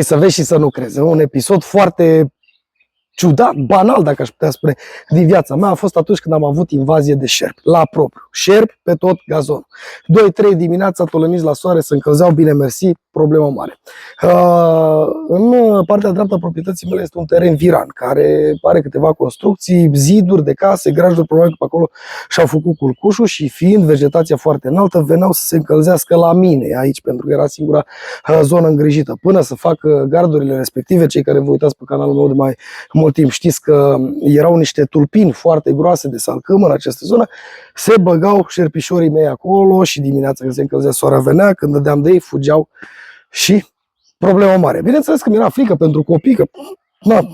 Să vezi și să nu crezi. Un episod foarte ciudat, banal, dacă aș putea spune, din viața mea a fost atunci când am avut invazie de șerpi, la propriu. Șerpi pe tot gazonul. 2-3 dimineața, tolăniți la soare, se încălzeau, bine mersi, problemă mare. În partea dreaptă a proprietății mele este un teren viran, care are câteva construcții, ziduri de case, grajduri, probabil că pe acolo și-au făcut culcușul și fiind vegetația foarte înaltă, veneau să se încălzească la mine aici, pentru că era singura zonă îngrijită. Până să facă gardurile respective, cei care vă uitați pe canalul meu de mai mult timp știți că erau niște tulpini foarte groase de salcâm în această zonă, se băgau șerpișorii mei acolo și dimineața când se încălzea soarea venea, când dădeam de ei, fugeau și problemă mare. Bineînțeles că mi-era frică pentru copii, că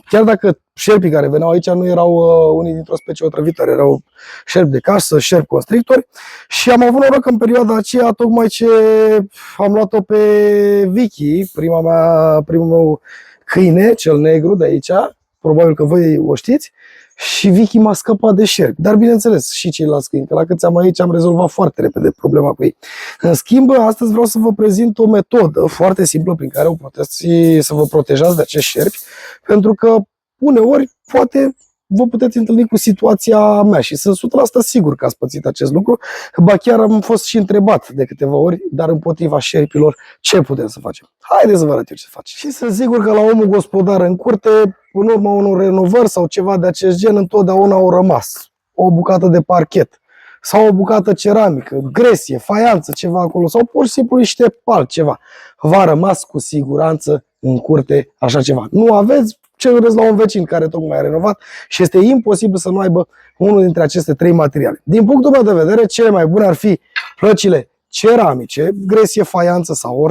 chiar dacă șerpii care veneau aici nu erau unii dintr-o specie otrăvitor, erau șerpi de casă, șerpi constrictori și am avut noroc în perioada aceea, tocmai ce am luat-o pe Vicky, primul meu câine, cel negru de aici, probabil că voi o știți, și Vicky m-a scăpat de șerpi. Dar bineînțeles și ceilalți câini, că la câți am aici am rezolvat foarte repede problema cu ei. În schimb, astăzi vreau să vă prezint o metodă foarte simplă prin care o puteți să vă protejați de acești șerpi, pentru că uneori poate vă puteți întâlni cu situația mea și sunt 100% sigur că ați pățit acest lucru. Ba chiar am fost și întrebat de câteva ori, dar împotriva șerpilor, ce putem să facem? Haideți să vă arăt eu ce face. Și sunt sigur că la omul gospodar în curte, în urma unor renovări sau ceva de acest gen, întotdeauna au rămas o bucată de parchet sau o bucată ceramică, gresie, faianță, ceva acolo, sau pur și simplu niște altceva. V-a rămas cu siguranță în curte așa ceva. Nu aveți? Cereți la un vecin care tocmai a renovat și este imposibil să nu aibă unul dintre aceste 3 materiale. Din punctul meu de vedere, cele mai bune ar fi plăcile ceramice, gresie, faianță sau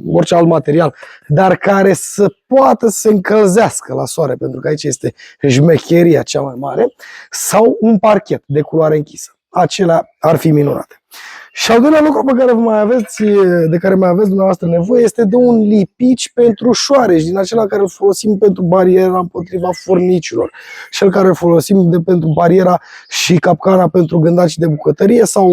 orice alt material, dar care să poată să se încălzească la soare, pentru că aici este șmecheria cea mai mare, sau un parchet de culoare închisă. Acelea ar fi minunate. Și al doilea lucru de care mai aveți dumneavoastră nevoie este de un lipici pentru șoareci, din acela care îl folosim pentru bariera împotriva furnicilor, cel care îl folosim pentru bariera și capcana pentru gândaci de bucătărie sau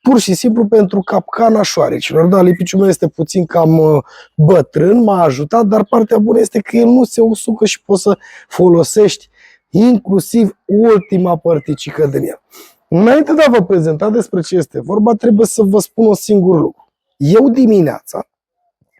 pur și simplu pentru capcana șoarecilor. Da, lipiciul meu este puțin cam bătrân, m-a ajutat, dar partea bună este că el nu se usucă și poți să folosești inclusiv ultima părticică din el. Înainte de a vă prezenta despre ce este vorba, trebuie să vă spun un singur lucru. Eu dimineața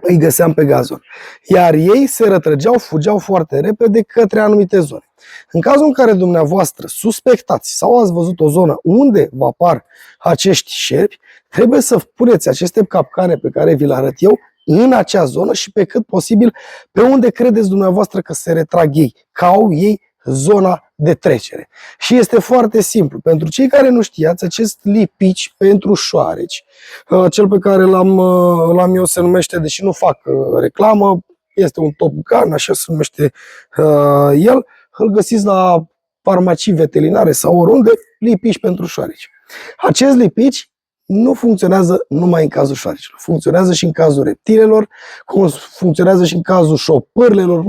îi găseam pe gazon, iar ei se rătrăgeau, fugeau foarte repede către anumite zone. În cazul în care dumneavoastră suspectați sau ați văzut o zonă unde vă apar acești șerpi, trebuie să puneți aceste capcane pe care vi le arăt eu în acea zonă și pe cât posibil pe unde credeți dumneavoastră că se retrag ei, că au ei zona de trecere. Și este foarte simplu. Pentru cei care nu știați, acest lipici pentru șoareci, cel pe care l-am eu se numește, deși nu fac reclamă, este un Top Gun, așa se numește el, îl găsiți la farmacii veterinare sau oriunde, lipici pentru șoareci. Acest lipici nu funcționează numai în cazul șoarecilor, funcționează și în cazul reptilelor, funcționează și în cazul șopârlelor,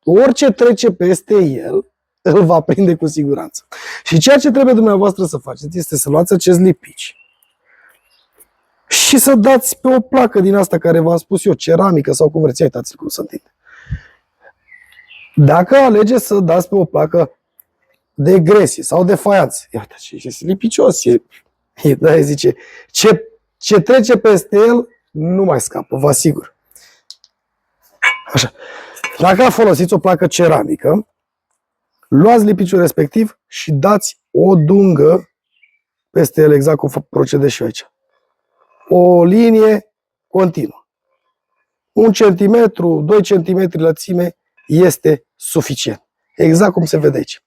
orice trece peste el, îl va prinde cu siguranță. Și ceea ce trebuie dumneavoastră să faceți este să luați acest lipici și să dați pe o placă din asta care v-am spus eu, ceramică sau cum vreți, uitați-l cum se întinde. Dacă alegeți să dați pe o placă de gresie sau de faianță, iată ce este lipicios, da, zice, ce trece peste el nu mai scapă, vă asigur. Așa. Dacă folosiți o placă ceramică, luați lipiciul respectiv și dați o dungă peste el, exact cum procedez și eu aici. O linie continuă. 1 centimetru, 2 centimetri lățime este suficient. Exact cum se vede aici.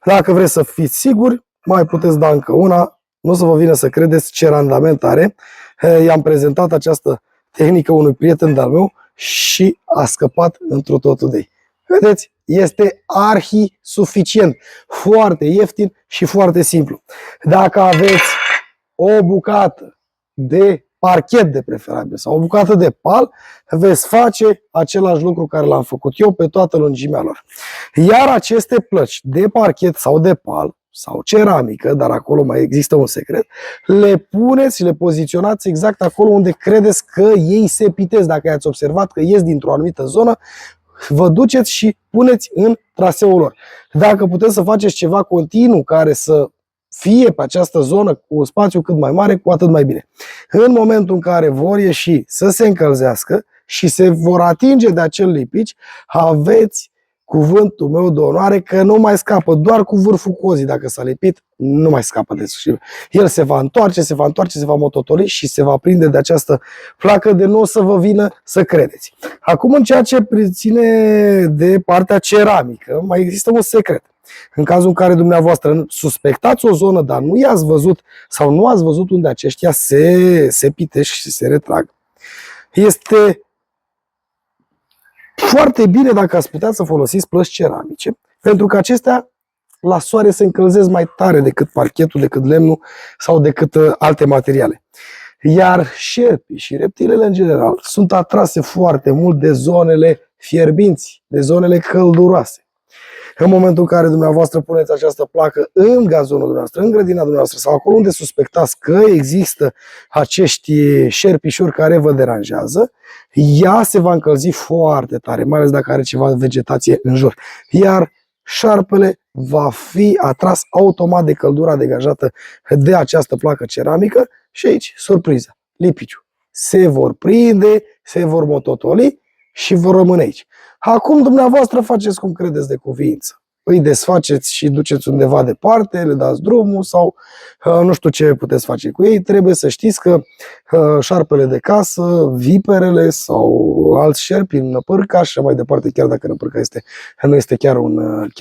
Dacă vreți să fiți siguri, mai puteți da încă una. Nu o să vă vină să credeți ce randament are. I-am prezentat această tehnică unui prieten de-al meu și a scăpat întru totul de ei. Vedeți? Este arhi suficient, foarte ieftin și foarte simplu. Dacă aveți o bucată de parchet de preferabil sau o bucată de pal, veți face același lucru care l-am făcut eu pe toată lungimea lor. Iar aceste plăci de parchet sau de pal sau ceramică, dar acolo mai există un secret, le puneți și le poziționați exact acolo unde credeți că ei se pitesc. Dacă ați observat că ies dintr-o anumită zonă, vă duceți și puneți în traseul lor. Dacă puteți să faceți ceva continuu care să fie pe această zonă cu un spațiu cât mai mare, cu atât mai bine. În momentul în care vor ieși să se încălzească și se vor atinge de acel lipici, aveți cuvântul meu de onoare că nu mai scapă, doar cu vârful cozii, dacă s-a lipit, nu mai scapă de sus. El se va întoarce, se va mototoli și se va prinde de această placă de nu o să vă vină să credeți. Acum, în ceea ce ține de partea ceramică, mai există un secret. În cazul în care dumneavoastră suspectați o zonă, dar nu i-ați văzut sau nu ați văzut unde aceștia se pitesc și se retrag, este foarte bine dacă ați putea să folosiți plăci ceramice, pentru că acestea la soare se încălzesc mai tare decât parchetul, decât lemnul sau decât alte materiale. Iar șerpii și reptilele în general sunt atrase foarte mult de zonele fierbinți, de zonele călduroase. În momentul în care dumneavoastră puneți această placă în gazonul dumneavoastră, în grădina dumneavoastră sau acolo unde suspectați că există acești șerpișori care vă deranjează, ea se va încălzi foarte tare, mai ales dacă are ceva vegetație în jur. Iar șarpele va fi atras automat de căldura degajată de această placă ceramică și aici, surpriză, lipiciu. Se vor prinde, se vor mototoli și vor rămâne aici. Acum dumneavoastră faceți cum credeți de cuviință. Îi desfaceți și duceți undeva departe, le dați drumul sau nu știu ce puteți face cu ei. Trebuie să știți că șarpele de casă, viperele sau alți șerpi, năpârca și mai departe, chiar dacă năpârca nu este chiar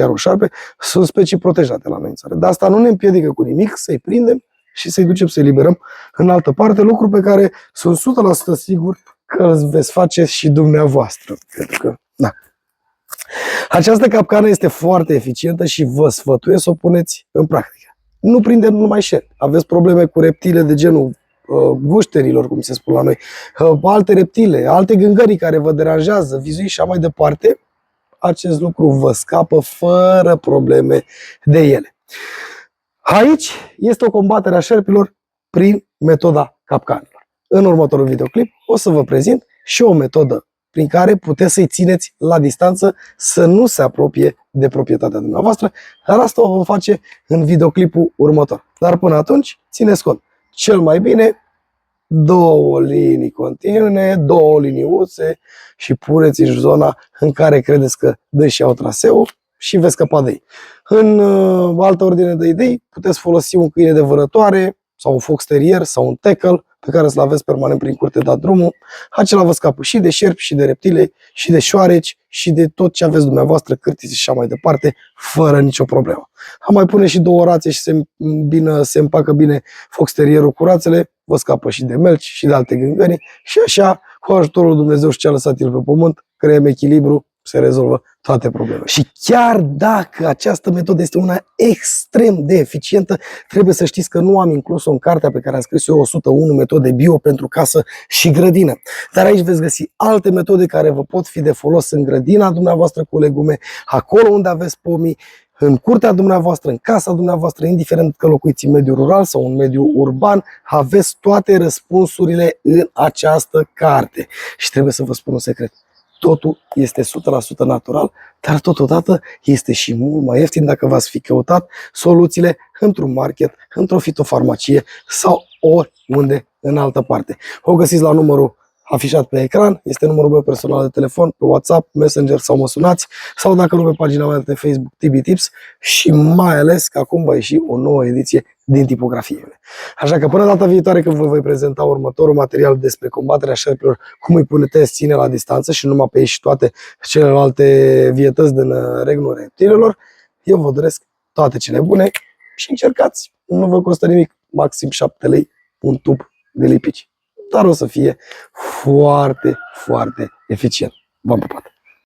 un șarpe, sunt specii protejate la noi în țară. Dar asta nu ne împiedică cu nimic să-i prindem și să-i ducem să-i liberăm în altă parte, lucru pe care sunt 100% sigur că îl veți face și dumneavoastră. Pentru că, da. Această capcană este foarte eficientă și vă sfătuiesc să o puneți în practică. Nu prindem numai șerpi. Aveți probleme cu reptile de genul gușterilor, cum se spune la noi, alte reptile, alte gângării care vă deranjează, vizui și așa mai departe, acest lucru vă scapă fără probleme de ele. Aici este o combatere a șerpilor prin metoda capcanelor. În următorul videoclip o să vă prezint și o metodă prin care puteți să-i țineți la distanță să nu se apropie de proprietatea dumneavoastră, dar asta o vom face în videoclipul următor. Dar până atunci, țineți cont, cel mai bine 2 linii continue, 2 liniuțe și puneți în zona în care credeți că dă-și au traseul și veți scăpa de ei. În altă ordine de idei, puteți folosi un câine de vânătoare sau un fox terrier sau un tackle pe care să-l aveți permanent prin curte, dat drumul. Acela vă scapă și de șerpi, și de reptile, și de șoareci, și de tot ce aveți dumneavoastră, cârtiți și așa mai departe, fără nicio problemă. Am mai pune și 2 rațe și se împacă bine fox terrierul cu rațele, vă scapă și de melci și de alte gângări și așa, cu ajutorul lui Dumnezeu și ce a lăsat El pe pământ, creăm echilibru, se rezolvă toate problemele. Și chiar dacă această metodă este una extrem de eficientă, trebuie să știți că nu am inclus-o în cartea pe care am scris eu 101 metode bio pentru casă și grădină. Dar aici veți găsi alte metode care vă pot fi de folos în grădina dumneavoastră cu legume, acolo unde aveți pomii, în curtea dumneavoastră, în casa dumneavoastră, indiferent că locuiți în mediul rural sau în mediul urban, aveți toate răspunsurile în această carte. Și trebuie să vă spun un secret. Totul este 100% natural, dar totodată este și mult mai ieftin dacă v-ați fi căutat soluțiile într-un market, într-o fitofarmacie sau oriunde în altă parte. O găsiți la numărul afișat pe ecran, este numărul meu personal de telefon, pe WhatsApp, Messenger sau mă sunați, sau dacă nu pe pagina mea de Facebook TB Tips și mai ales că acum va ieși o nouă ediție din tipografiile. Așa că până data viitoare când vă voi prezenta următorul material despre combaterea șerpilor, cum îi puteți ține la distanță și numai pe ei și toate celelalte vietăți din regnul reptilelor, eu vă doresc toate cele bune și încercați. Nu vă costă nimic, maxim 7 lei un tub de lipici. Dar o să fie foarte, foarte eficient. V-am pupat!